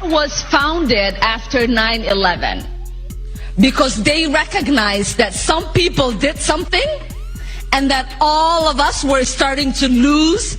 was founded after 9/11 because they recognized that some people did something and that all of us were starting to lose.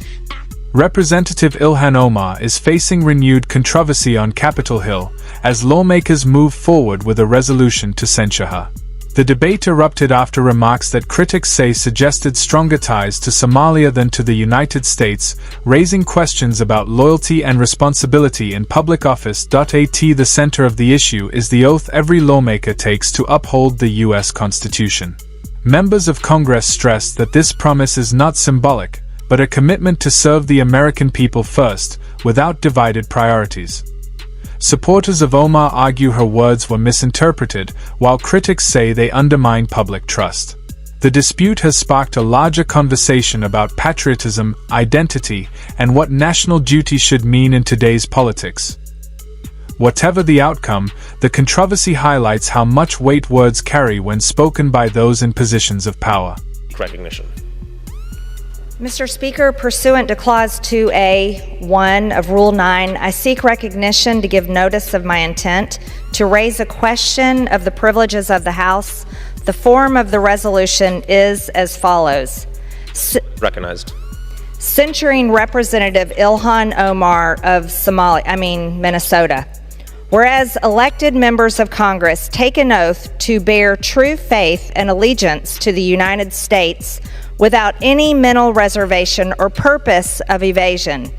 Representative Ilhan Omar is facing renewed controversy on Capitol Hill as lawmakers move forward with a resolution to censure her. The debate erupted after remarks that critics say suggested stronger ties to Somalia than to the United States, raising questions about loyalty and responsibility in public office. At the center of the issue is the oath every lawmaker takes to uphold the U.S. Constitution. Members of Congress stressed that this promise is not symbolic, but a commitment to serve the American people first, without divided priorities. Supporters of Omar argue her words were misinterpreted, while critics say they undermine public trust. The dispute has sparked a larger conversation about patriotism, identity, and what national duty should mean in today's politics. Whatever the outcome, the controversy highlights how much weight words carry when spoken by those in positions of power. Recognition. Mr. Speaker, pursuant to Clause 2A.1 of Rule 9, I seek recognition to give notice of my intent to raise a question of the privileges of the House. The form of the resolution is as follows. Recognized. Censuring Representative Ilhan Omar of Minnesota. Whereas elected members of Congress take an oath to bear true faith and allegiance to the United States without any mental reservation or purpose of evasion.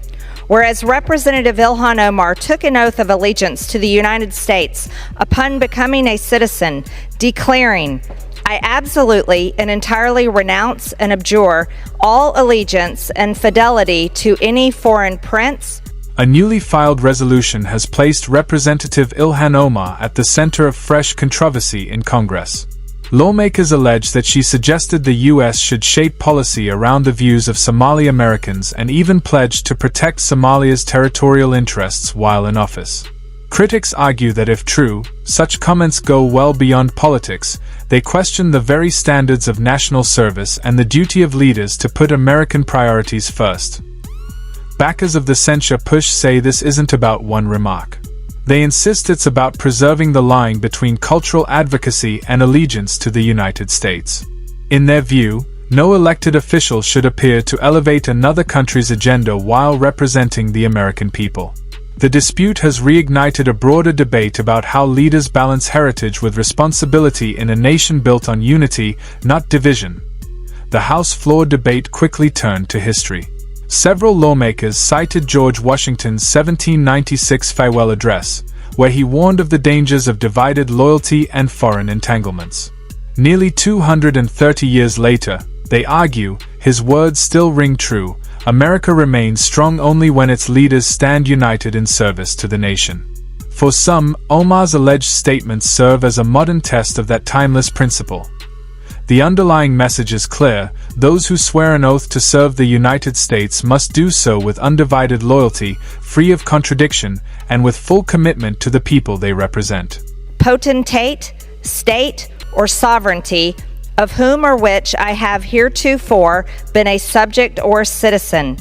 Whereas Representative Ilhan Omar took an oath of allegiance to the United States upon becoming a citizen, declaring, "I absolutely and entirely renounce and abjure all allegiance and fidelity to any foreign prince." A newly filed resolution has placed Representative Ilhan Omar at the center of fresh controversy in Congress. Lawmakers allege that she suggested the U.S. should shape policy around the views of Somali Americans and even pledged to protect Somalia's territorial interests while in office. Critics argue that if true, such comments go well beyond politics. They question the very standards of national service and the duty of leaders to put American priorities first. Backers of the censure push say this isn't about one remark. They insist it's about preserving the line between cultural advocacy and allegiance to the United States. In their view, no elected official should appear to elevate another country's agenda while representing the American people. The dispute has reignited a broader debate about how leaders balance heritage with responsibility in a nation built on unity, not division. The House floor debate quickly turned to history. Several lawmakers cited George Washington's 1796 farewell address, where he warned of the dangers of divided loyalty and foreign entanglements. Nearly 230 years later, they argue, his words still ring true. America remains strong only when its leaders stand united in service to the nation. For some, Omar's alleged statements serve as a modern test of that timeless principle. The underlying message is clear: those who swear an oath to serve the United States must do so with undivided loyalty, free of contradiction, and with full commitment to the people they represent. Potentate, state, or sovereignty, of whom or which I have heretofore been a subject or citizen.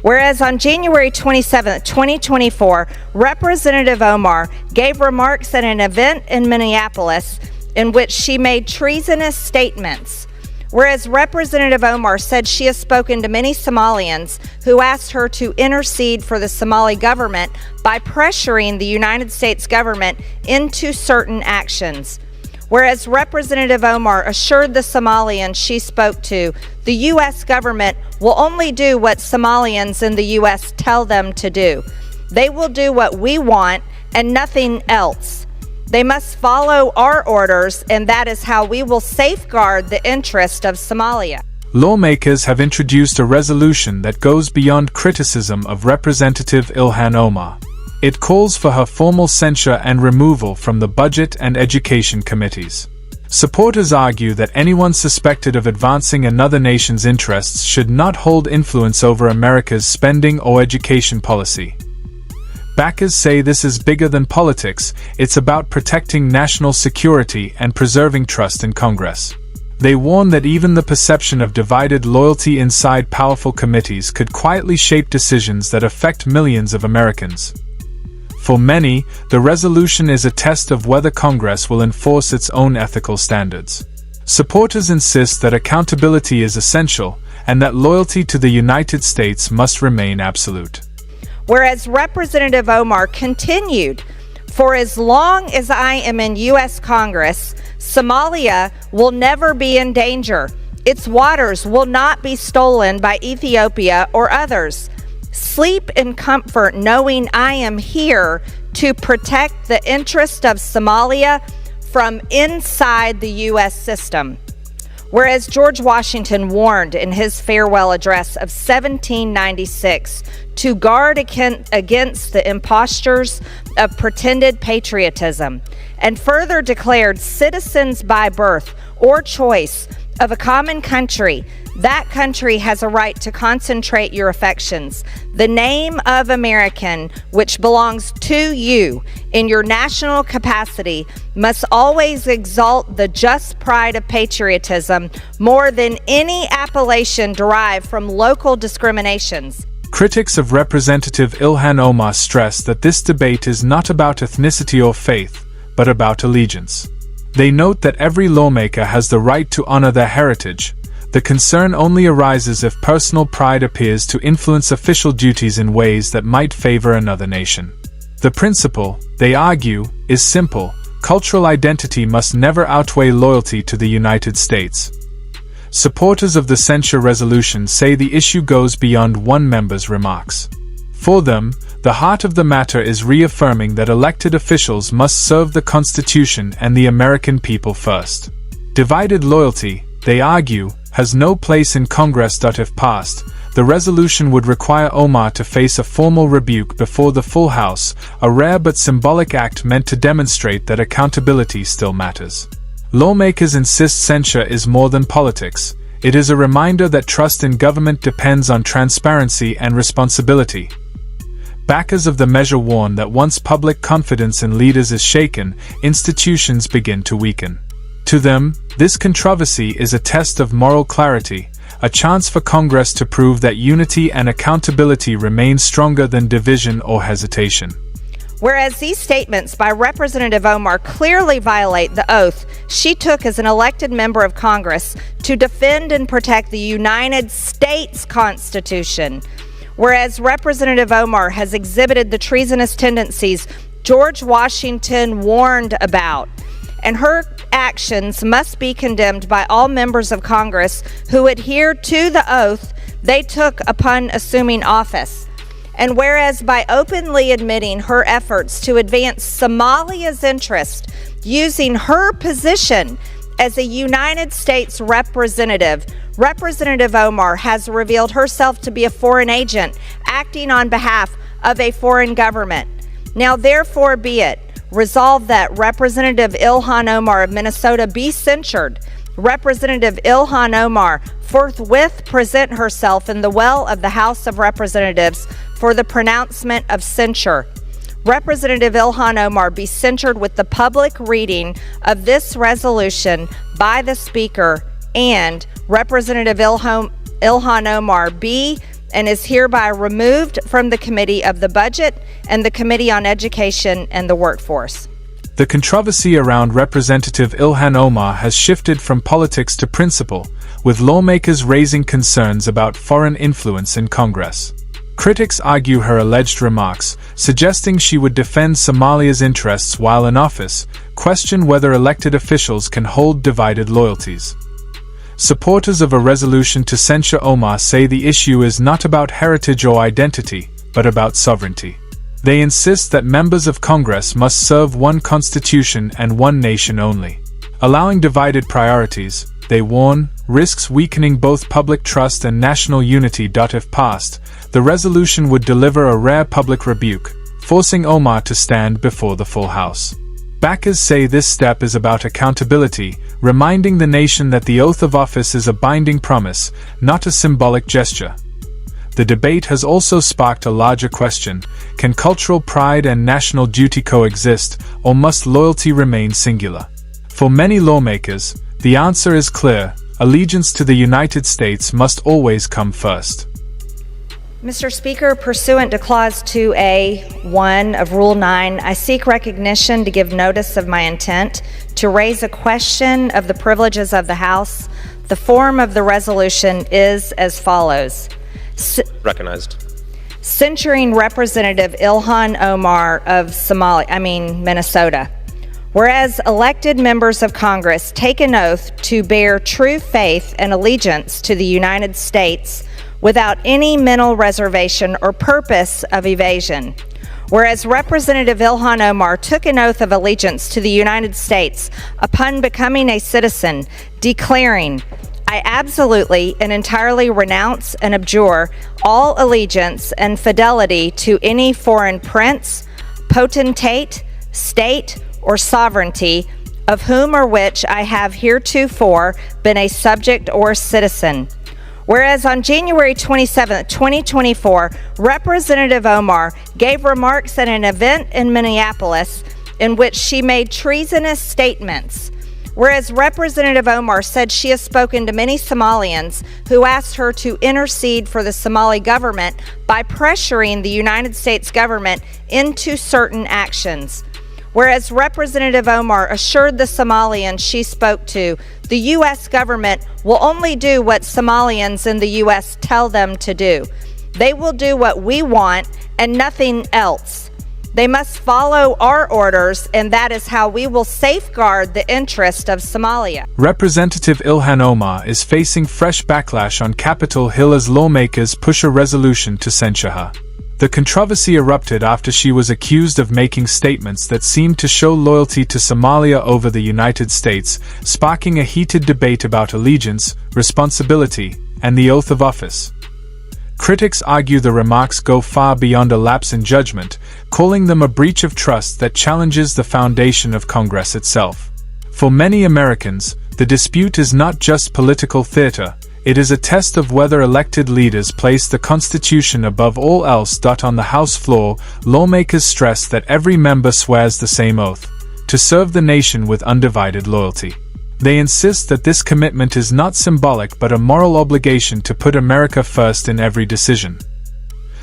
Whereas on January 27, 2024, Representative Omar gave remarks at an event in Minneapolis in which she made treasonous statements. Whereas Representative Omar said she has spoken to many Somalians who asked her to intercede for the Somali government by pressuring the United States government into certain actions. Whereas Representative Omar assured the Somalians she spoke to, the U.S. government will only do what Somalians in the U.S. tell them to do. They will do what we want and nothing else. They must follow our orders, and that is how we will safeguard the interest of Somalia. Lawmakers have introduced a resolution that goes beyond criticism of Representative Ilhan Omar. It calls for her formal censure and removal from the Budget and Education committees. Supporters argue that anyone suspected of advancing another nation's interests should not hold influence over America's spending or education policy. Backers say this is bigger than politics, it's about protecting national security and preserving trust in Congress. They warn that even the perception of divided loyalty inside powerful committees could quietly shape decisions that affect millions of Americans. For many, the resolution is a test of whether Congress will enforce its own ethical standards. Supporters insist that accountability is essential and that loyalty to the United States must remain absolute. Whereas Representative Omar continued, "For as long as I am in U.S. Congress, Somalia will never be in danger. Its waters will not be stolen by Ethiopia or others. Sleep in comfort knowing I am here to protect the interest of Somalia from inside the U.S. system." Whereas George Washington warned in his farewell address of 1796 to guard against the impostures of pretended patriotism, and further declared citizens by birth or choice of a common country, that country has a right to concentrate your affections. The name of American, which belongs to you in your national capacity, must always exalt the just pride of patriotism more than any appellation derived from local discriminations. Critics of Representative Ilhan Omar stress that this debate is not about ethnicity or faith, but about allegiance. They note that every lawmaker has the right to honor their heritage. The concern only arises if personal pride appears to influence official duties in ways that might favor another nation. The principle, they argue, is simple: cultural identity must never outweigh loyalty to the United States. Supporters of the censure resolution say the issue goes beyond one member's remarks. For them, the heart of the matter is reaffirming that elected officials must serve the Constitution and the American people first. Divided loyalty, they argue, has no place in Congress. If passed, the resolution would require Omar to face a formal rebuke before the full House, a rare but symbolic act meant to demonstrate that accountability still matters. Lawmakers insist censure is more than politics. It is a reminder that trust in government depends on transparency and responsibility. Backers of the measure warn that once public confidence in leaders is shaken, institutions begin to weaken. To them, this controversy is a test of moral clarity, a chance for Congress to prove that unity and accountability remain stronger than division or hesitation. Whereas these statements by Representative Omar clearly violate the oath she took as an elected member of Congress to defend and protect the United States Constitution. Whereas Representative Omar has exhibited the treasonous tendencies George Washington warned about, and her actions must be condemned by all members of Congress who adhere to the oath they took upon assuming office. And whereas by openly admitting her efforts to advance Somalia's interest using her position as a United States representative, Representative Omar has revealed herself to be a foreign agent acting on behalf of a foreign government. Now therefore be it resolved that Representative Ilhan Omar of Minnesota be censured. Representative Ilhan Omar forthwith present herself in the well of the House of Representatives for the pronouncement of censure. Representative Ilhan Omar be censured with the public reading of this resolution by the Speaker, and Representative Ilhan Omar be and is hereby removed from the Committee of the Budget and the Committee on Education and the Workforce. The controversy around Representative Ilhan Omar has shifted from politics to principle, with lawmakers raising concerns about foreign influence in Congress. Critics argue her alleged remarks, suggesting she would defend Somalia's interests while in office, question whether elected officials can hold divided loyalties. Supporters of a resolution to censure Omar say the issue is not about heritage or identity, but about sovereignty. They insist that members of Congress must serve one constitution and one nation only. Allowing divided priorities, they warn, risks weakening both public trust and national unity. If passed, the resolution would deliver a rare public rebuke, forcing Omar to stand before the full House. Backers say this step is about accountability, reminding the nation that the oath of office is a binding promise, not a symbolic gesture. The debate has also sparked a larger question: can cultural pride and national duty coexist, or must loyalty remain singular? For many lawmakers, the answer is clear: allegiance to the United States must always come first. Mr. Speaker, pursuant to Clause 2A.1 of Rule 9, I seek recognition to give notice of my intent to raise a question of the privileges of the House. The form of the resolution is as follows. Recognized. Censuring Representative Ilhan Omar of Minnesota. Whereas elected members of Congress take an oath to bear true faith and allegiance to the United States without any mental reservation or purpose of evasion. Whereas Representative Ilhan Omar took an oath of allegiance to the United States upon becoming a citizen, declaring, I absolutely and entirely renounce and abjure all allegiance and fidelity to any foreign prince, potentate, state, or sovereignty, of whom or which I have heretofore been a subject or citizen. Whereas on January 27, 2024, Representative Omar gave remarks at an event in Minneapolis in which she made treasonous statements. Whereas Representative Omar said she has spoken to many Somalians who asked her to intercede for the Somali government by pressuring the United States government into certain actions. Whereas Representative Omar assured the Somalians she spoke to, the U.S. government will only do what Somalians in the U.S. tell them to do. They will do what we want and nothing else. They must follow our orders, and that is how we will safeguard the interest of Somalia. Representative Ilhan Omar is facing fresh backlash on Capitol Hill as lawmakers push a resolution to censure her. The controversy erupted after she was accused of making statements that seemed to show loyalty to Somalia over the United States, sparking a heated debate about allegiance, responsibility, and the oath of office. Critics argue the remarks go far beyond a lapse in judgment, calling them a breach of trust that challenges the foundation of Congress itself. For many Americans, the dispute is not just political theater. It is a test of whether elected leaders place the Constitution above all else. On the House floor, lawmakers stress that every member swears the same oath, to serve the nation with undivided loyalty. They insist that this commitment is not symbolic but a moral obligation to put America first in every decision.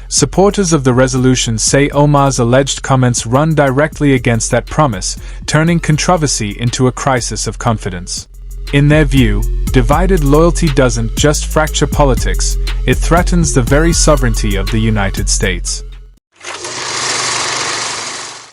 Supporters of the resolution say Omar's alleged comments run directly against that promise, turning controversy into a crisis of confidence. In their view, divided loyalty doesn't just fracture politics, it threatens the very sovereignty of the United States.